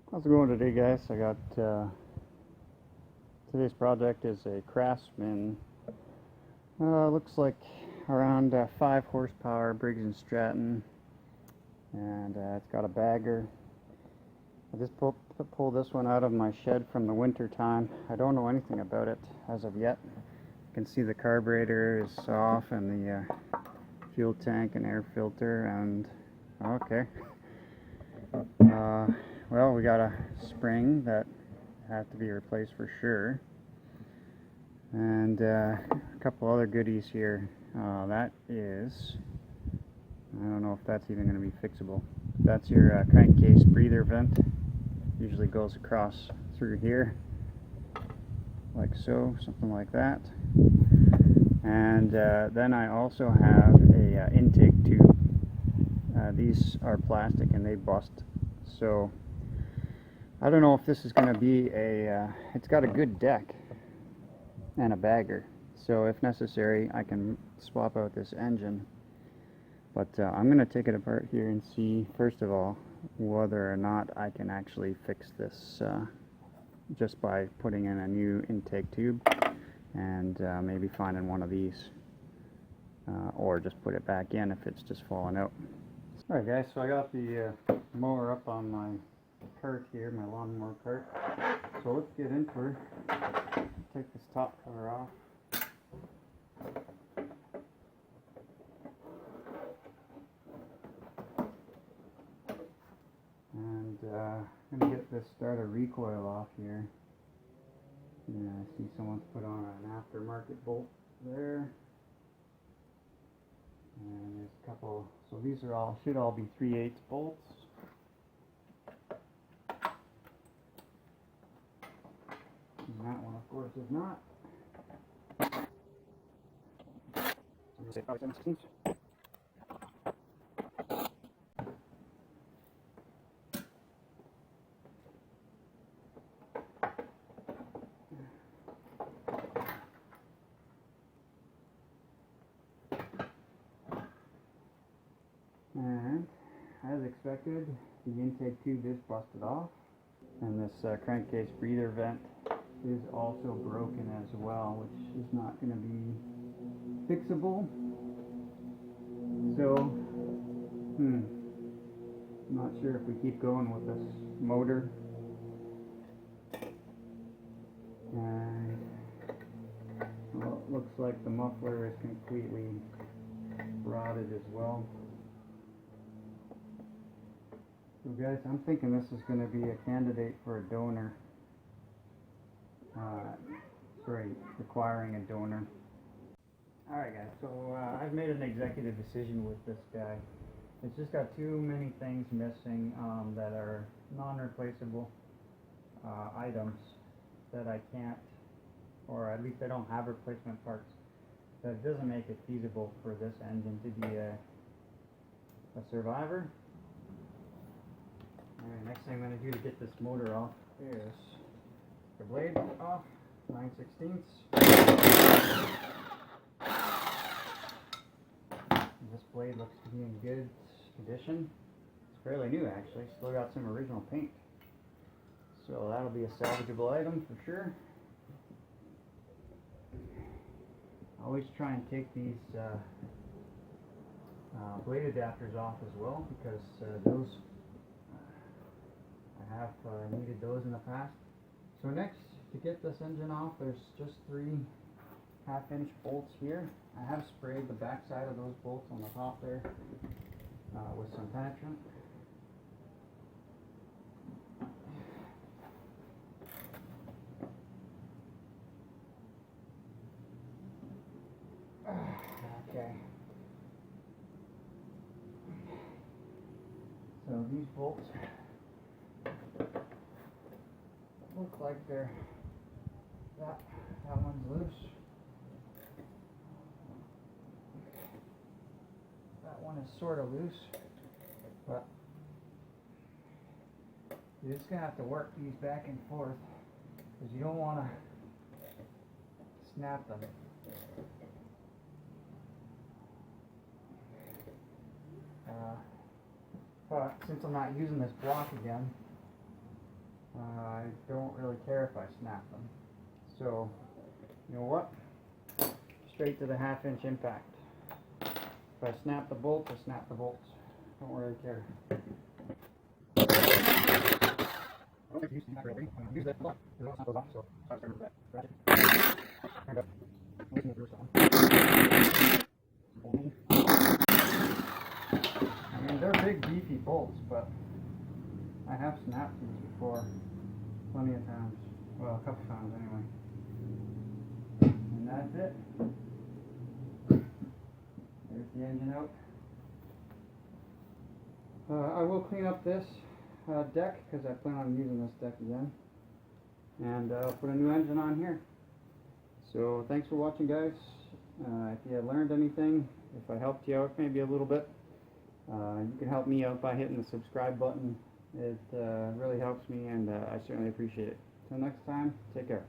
How's it going today, guys? I got today's project is a Craftsman. Looks like around 5 horsepower Briggs and Stratton, and it's got a bagger. I just pulled this one out of my shed from the winter time. I don't know anything about it as of yet. You can see the carburetor is off and the fuel tank and air filter, and okay. Well, we got a spring that has to be replaced for sure, and a couple other goodies here. That is, I don't know if that's even going to be fixable. That's your crankcase breather vent. Usually goes across through here, like so, something like that. And then I also have a intake tube. These are plastic and they bust, so I don't know if this is going to be a, it's got a good deck and a bagger, so if necessary I can swap out this engine. But I'm going to take it apart here and see, first of all, whether or not I can actually fix this just by putting in a new intake tube and maybe finding one of these, or just put it back in if it's just falling out. Alright guys, so I got the mower up on my cart here, my lawnmower cart. So let's get into her. Take this top cover off. And I'm going to get this starter recoil off here. Yeah, I see someone's put on an aftermarket bolt there. And there's a couple, so these are all, should all be 3/8 bolts. And that one, of course, is not. I'm going to say probably 7/16. And as expected, the intake tube is busted off, and this crankcase breather vent is also broken as well, which is not going to be fixable. So, I'm not sure if we keep going with this motor. And well, it looks like the muffler is completely rotted as well. So guys, I'm thinking this is going to be a candidate for a donor. Requiring a donor. Alright guys, so I've made an executive decision with this guy. It's just got too many things missing that are non-replaceable items that I can't, or at least I don't have replacement parts. That it doesn't make it feasible for this engine to be a survivor. Alright, next thing I'm going to do to get this motor off is the blade off, 9/16. This blade looks to be in good condition. It's fairly new actually, still got some original paint. So that'll be a salvageable item for sure. I always try and take these blade adapters off as well, because those I have needed those in the past. So next, to get this engine off, there's just 3 1/2-inch bolts here. I have sprayed the back side of those bolts on the top there with some penetrant. Okay. So these bolts look like they're, that one's loose. That one is sort of loose, but you're just going to have to work these back and forth, because you don't want to snap them. But since I'm not using this block again, I don't really care if I snap them. So, you know what? Straight to the 1/2 inch impact. If I snap the bolts, I snap the bolts. Don't really care. I mean, they're big beefy bolts, but I have snapped these before plenty of times. Well, a couple times anyway. And that's it. There's the engine out. I will clean up this deck because I plan on using this deck again. And put a new engine on here. So thanks for watching, guys. If you learned anything, if I helped you out maybe a little bit, you can help me out by hitting the subscribe button. It really helps me, and I certainly appreciate it. Till next time, take care.